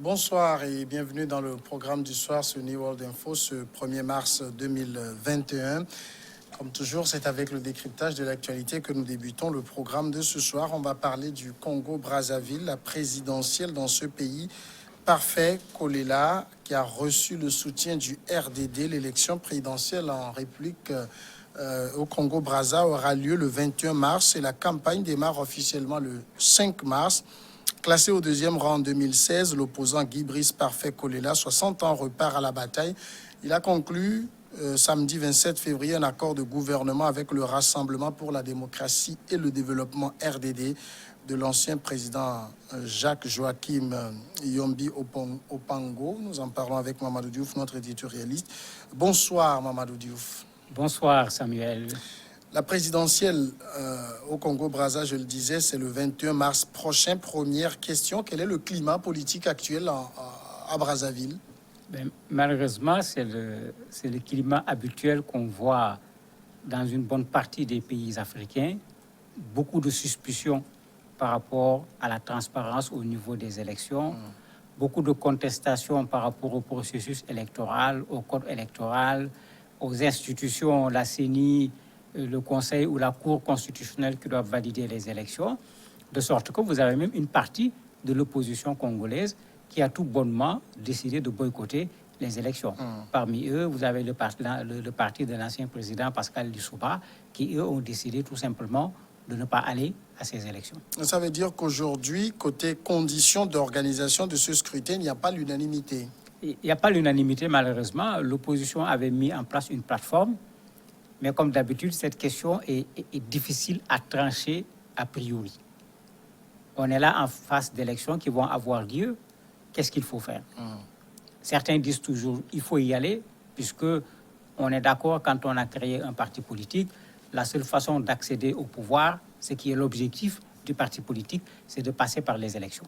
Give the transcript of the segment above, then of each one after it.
Bonsoir et bienvenue dans le programme du soir sur New World Info ce 1er mars 2021. Comme toujours, c'est avec le décryptage de l'actualité que nous débutons le programme de ce soir. On va parler du Congo-Brazzaville, la présidentielle dans ce pays. Parfait Kolela, qui a reçu le soutien du RDD. L'élection présidentielle en République au Congo-Brazza aura lieu le 21 mars et la campagne démarre officiellement le 5 mars. Classé au deuxième rang en 2016, l'opposant Guy Brice Parfait Kolela, 60 ans, repart à la bataille. Il a conclu samedi 27 février un accord de gouvernement avec le Rassemblement pour la démocratie et le développement RDD de l'ancien président Jacques Joachim Yombi Opango. Nous en parlons avec Mamadou Diouf, notre éditorialiste. Bonsoir Mamadou Diouf. Bonsoir Samuel. La présidentielle au Congo-Brazza, je le disais, c'est le 21 mars prochain. Première question, quel est le climat politique actuel à Brazzaville? Malheureusement, c'est le climat habituel qu'on voit dans une bonne partie des pays africains. Beaucoup de suspicions par rapport à la transparence au niveau des élections. Beaucoup de contestations par rapport au processus électoral, au code électoral, aux institutions, la CENI, le Conseil ou la Cour constitutionnelle qui doivent valider les élections, de sorte que vous avez même une partie de l'opposition congolaise qui a tout bonnement décidé de boycotter les élections. Parmi eux, vous avez le parti de l'ancien président Pascal Lissouba qui, eux, ont décidé tout simplement de ne pas aller à ces élections. Ça veut dire qu'aujourd'hui, côté conditions d'organisation de ce scrutin, il n'y a pas l'unanimité. Il n'y a pas l'unanimité, malheureusement. L'opposition avait mis en place une plateforme. Mais comme d'habitude, cette question est difficile à trancher a priori. On est là en face d'élections qui vont avoir lieu. Qu'est-ce qu'il faut faire? Certains disent toujours il faut y aller, puisque on est d'accord quand on a créé un parti politique, la seule façon d'accéder au pouvoir, ce qui est l'objectif du parti politique, c'est de passer par les élections.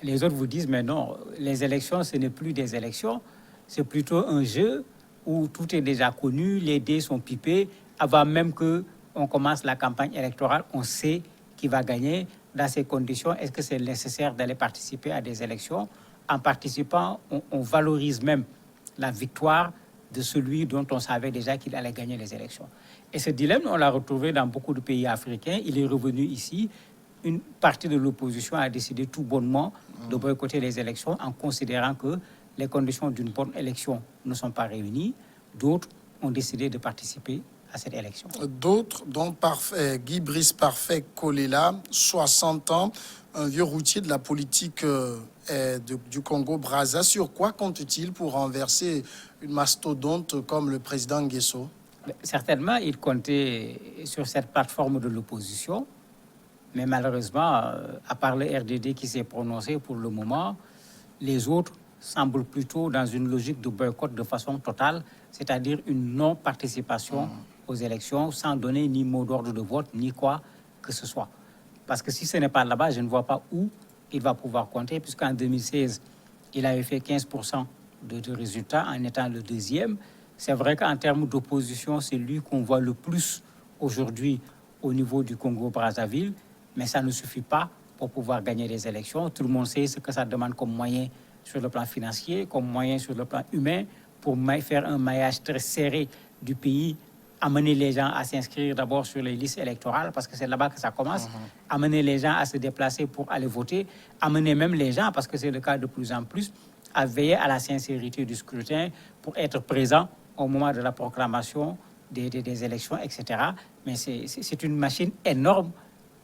Les autres vous disent mais non, les élections, ce n'est plus des élections, c'est plutôt un jeu où tout est déjà connu, les dés sont pipés. Avant même qu'on commence la campagne électorale, on sait qui va gagner. Dans ces conditions, est-ce que c'est nécessaire d'aller participer à des élections? En participant, on valorise même la victoire de celui dont on savait déjà qu'il allait gagner les élections. Et ce dilemme, on l'a retrouvé dans beaucoup de pays africains. Il est revenu ici. Une partie de l'opposition a décidé tout bonnement de boycotter les élections en considérant que les conditions d'une bonne élection ne sont pas réunies. D'autres ont décidé de participer à cette élection. D'autres, dont Guy Brice Parfait Kolela, 60 ans, un vieux routier de la politique du Congo-Brazza. Sur quoi compte-t-il pour renverser une mastodonte comme le président Nguesso? Certainement, il comptait sur cette plateforme de l'opposition. Mais malheureusement, à part le RDD qui s'est prononcé pour le moment, les autres semble plutôt dans une logique de boycott de façon totale, c'est-à-dire une non-participation aux élections sans donner ni mot d'ordre de vote, ni quoi que ce soit. Parce que si ce n'est pas là-bas, je ne vois pas où il va pouvoir compter, puisqu'en 2016, il avait fait 15% de résultats en étant le deuxième. C'est vrai qu'en termes d'opposition, c'est lui qu'on voit le plus aujourd'hui au niveau du Congo-Brazzaville, mais ça ne suffit pas pour pouvoir gagner les élections. Tout le monde sait ce que ça demande comme moyen sur le plan financier, comme moyen sur le plan humain, pour faire un maillage très serré du pays, amener les gens à s'inscrire d'abord sur les listes électorales, parce que c'est là-bas que ça commence, amener les gens à se déplacer pour aller voter, amener même les gens, parce que c'est le cas de plus en plus, à veiller à la sincérité du scrutin pour être présent au moment de la proclamation des élections, etc. Mais c'est une machine énorme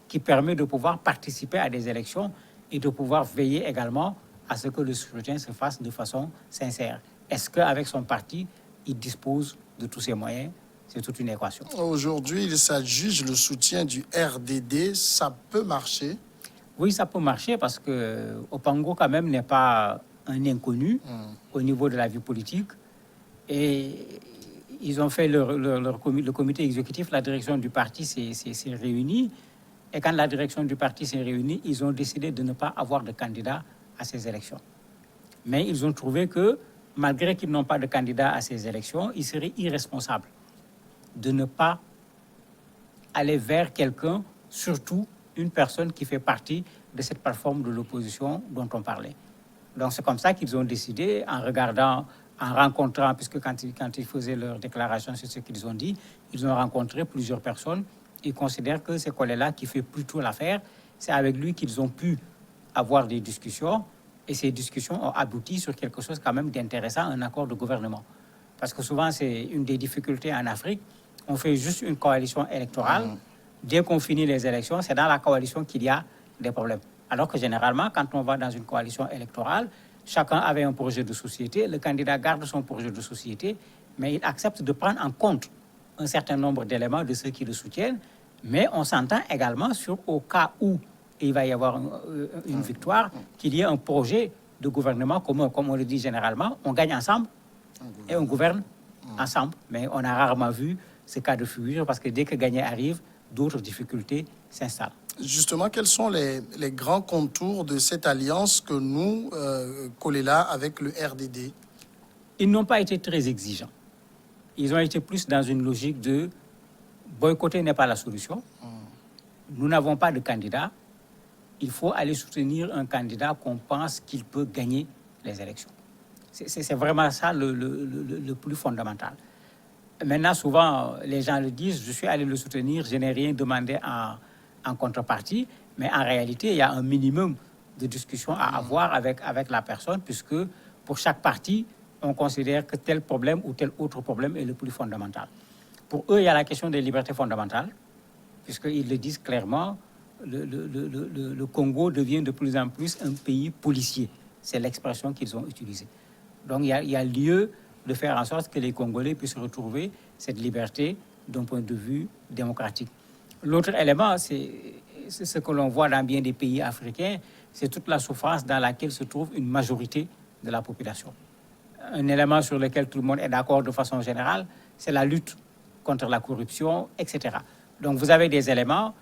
qui permet de pouvoir participer à des élections et de pouvoir veiller également à ce que le scrutin se fasse de façon sincère. Est-ce qu'avec son parti, il dispose de tous ces moyens? C'est toute une équation. Aujourd'hui, il s'adjuge le soutien du RDD. Ça peut marcher? Oui, ça peut marcher parce que Opango, quand même, n'est pas un inconnu au niveau de la vie politique. Et ils ont fait le comité exécutif, la direction du parti s'est réunie. Et quand la direction du parti s'est réunie, ils ont décidé de ne pas avoir de candidat à ces élections. Mais ils ont trouvé que, malgré qu'ils n'ont pas de candidat à ces élections, il serait irresponsable de ne pas aller vers quelqu'un, surtout une personne qui fait partie de cette plateforme de l'opposition dont on parlait. Donc c'est comme ça qu'ils ont décidé, en regardant, en rencontrant, puisque quand ils faisaient leur déclaration sur ce qu'ils ont dit, ils ont rencontré plusieurs personnes. Ils considèrent que c'est Kolela qui fait plutôt l'affaire. C'est avec lui qu'ils ont pu avoir des discussions. Et ces discussions ont abouti sur quelque chose quand même d'intéressant, un accord de gouvernement. Parce que souvent, c'est une des difficultés en Afrique. On fait juste une coalition électorale. Dès qu'on finit les élections, c'est dans la coalition qu'il y a des problèmes. Alors que généralement, quand on va dans une coalition électorale, chacun avait un projet de société, le candidat garde son projet de société, mais il accepte de prendre en compte un certain nombre d'éléments de ceux qui le soutiennent, mais on s'entend également sur, au cas où il va y avoir une victoire, qu'il y ait un projet de gouvernement commun. Comme on le dit généralement, on gagne ensemble et on gouverne ensemble. Mais on a rarement vu ce cas de figure parce que dès que gagner arrive, d'autres difficultés s'installent. Justement, quels sont les grands contours de cette alliance que nous, Kolela, avec le RDD? Ils n'ont pas été très exigeants. Ils ont été plus dans une logique de boycotter n'est pas la solution. Nous n'avons pas de candidat. Il faut aller soutenir un candidat qu'on pense qu'il peut gagner les élections. C'est vraiment ça le plus fondamental. Maintenant, souvent, les gens le disent, je suis allé le soutenir, je n'ai rien demandé en contrepartie, mais en réalité, il y a un minimum de discussion à avoir avec la personne, puisque pour chaque parti, on considère que tel problème ou tel autre problème est le plus fondamental. Pour eux, il y a la question des libertés fondamentales, puisqu'ils le disent clairement, le Congo devient de plus en plus un pays policier. C'est l'expression qu'ils ont utilisée. Donc, il y a lieu de faire en sorte que les Congolais puissent retrouver cette liberté d'un point de vue démocratique. L'autre élément, c'est ce que l'on voit dans bien des pays africains, c'est toute la souffrance dans laquelle se trouve une majorité de la population. Un élément sur lequel tout le monde est d'accord de façon générale, c'est la lutte contre la corruption, etc. Donc vous avez des éléments,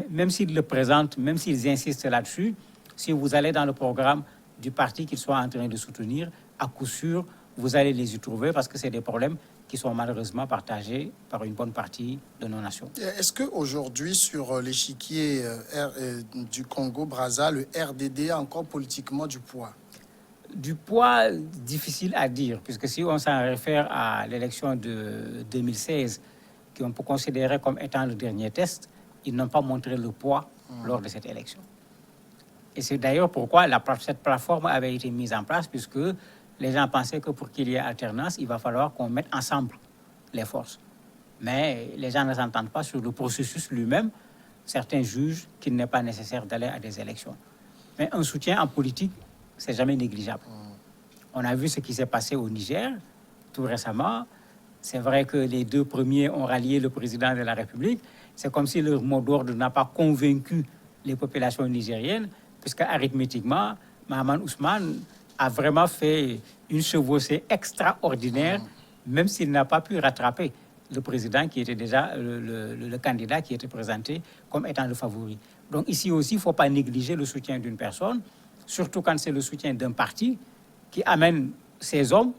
même s'ils le présentent, même s'ils insistent là-dessus, si vous allez dans le programme du parti qu'ils sont en train de soutenir, à coup sûr, vous allez les y trouver parce que c'est des problèmes qui sont malheureusement partagés par une bonne partie de nos nations. Est-ce qu'aujourd'hui, sur l'échiquier du Congo-Brazza, le RDD a encore politiquement du poids? Du poids, difficile à dire, puisque si on s'en réfère à l'élection de 2016, qu'on peut considérer comme étant le dernier test, ils n'ont pas montré le poids lors de cette élection. Et c'est d'ailleurs pourquoi cette plateforme avait été mise en place, puisque les gens pensaient que pour qu'il y ait alternance, il va falloir qu'on mette ensemble les forces. Mais les gens ne s'entendent pas sur le processus lui-même. Certains jugent qu'il n'est pas nécessaire d'aller à des élections. Mais un soutien en politique, c'est jamais négligeable. On a vu ce qui s'est passé au Niger tout récemment. C'est vrai que les deux premiers ont rallié le président de la République. C'est comme si leur mot d'ordre n'a pas convaincu les populations nigériennes, puisque arithmétiquement, Mahaman Ousmane a vraiment fait une chevauchée extraordinaire, même s'il n'a pas pu rattraper le président qui était déjà le candidat qui était présenté comme étant le favori. Donc ici aussi, il ne faut pas négliger le soutien d'une personne, surtout quand c'est le soutien d'un parti qui amène ses hommes,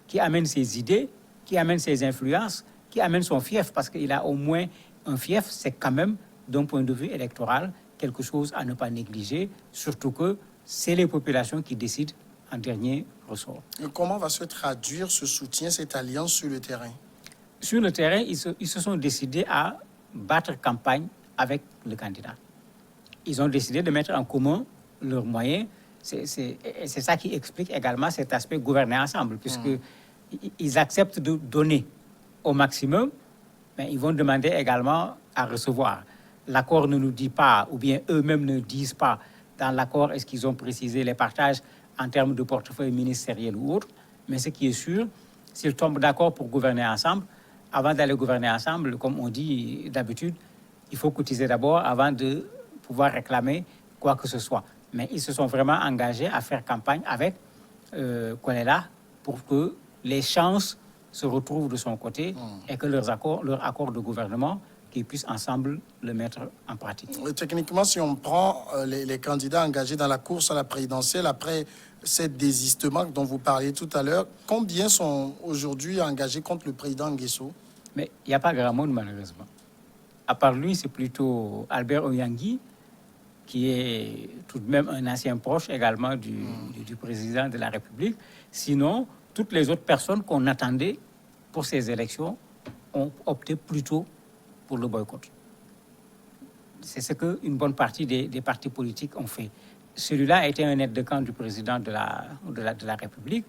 qui amène ses idées, qui amène ses influences, qui amène son fief, parce qu'il a au moins un fief, c'est quand même, d'un point de vue électoral, quelque chose à ne pas négliger, surtout que c'est les populations qui décident en dernier ressort. Comment va se traduire ce soutien, cette alliance sur le terrain? Sur le terrain, ils se sont décidés à battre campagne avec le candidat. Ils ont décidé de mettre en commun leurs moyens. C'est ça qui explique également cet aspect gouverner ensemble, puisqu'ils acceptent de donner au maximum, mais ils vont demander également à recevoir. L'accord ne nous dit pas, ou bien eux-mêmes ne disent pas, dans l'accord, est-ce qu'ils ont précisé les partages en termes de portefeuille ministériel ou autre, mais ce qui est sûr, s'ils tombent d'accord pour gouverner ensemble, avant d'aller gouverner ensemble, comme on dit d'habitude, il faut cotiser d'abord avant de pouvoir réclamer quoi que ce soit. Mais ils se sont vraiment engagés à faire campagne avec Kolela pour que les chances se retrouvent de son côté et que leur accord de gouvernement, qu'ils puissent ensemble le mettre en pratique. Techniquement, si on prend les candidats engagés dans la course à la présidentielle, après ces désistements dont vous parliez tout à l'heure, combien sont aujourd'hui engagés contre le président Nguesso? Mais il n'y a pas grand monde, malheureusement. À part lui, c'est plutôt Albert Oyangui, qui est tout de même un ancien proche également du président de la République. Sinon, toutes les autres personnes qu'on attendait pour ces élections ont opté plutôt pour le boycott. C'est ce qu'une bonne partie des partis politiques ont fait. Celui-là a été un aide de camp du président de la République.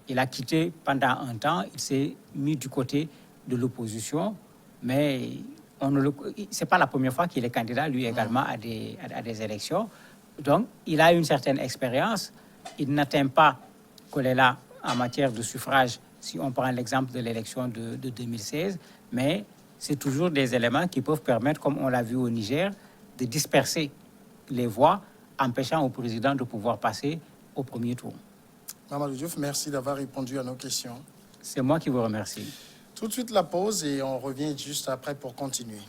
Il a quitté pendant un temps, il s'est mis du côté de l'opposition, mais ce n'est pas la première fois qu'il est candidat, lui également, à des élections. Donc, il a une certaine expérience. Il n'atteint pas Kolela en matière de suffrage, si on prend l'exemple de l'élection de 2016, mais c'est toujours des éléments qui peuvent permettre, comme on l'a vu au Niger, de disperser les voix, empêchant au président de pouvoir passer au premier tour. Mamadou Diouf, merci d'avoir répondu à nos questions. C'est moi qui vous remercie. Tout de suite la pause et on revient juste après pour continuer.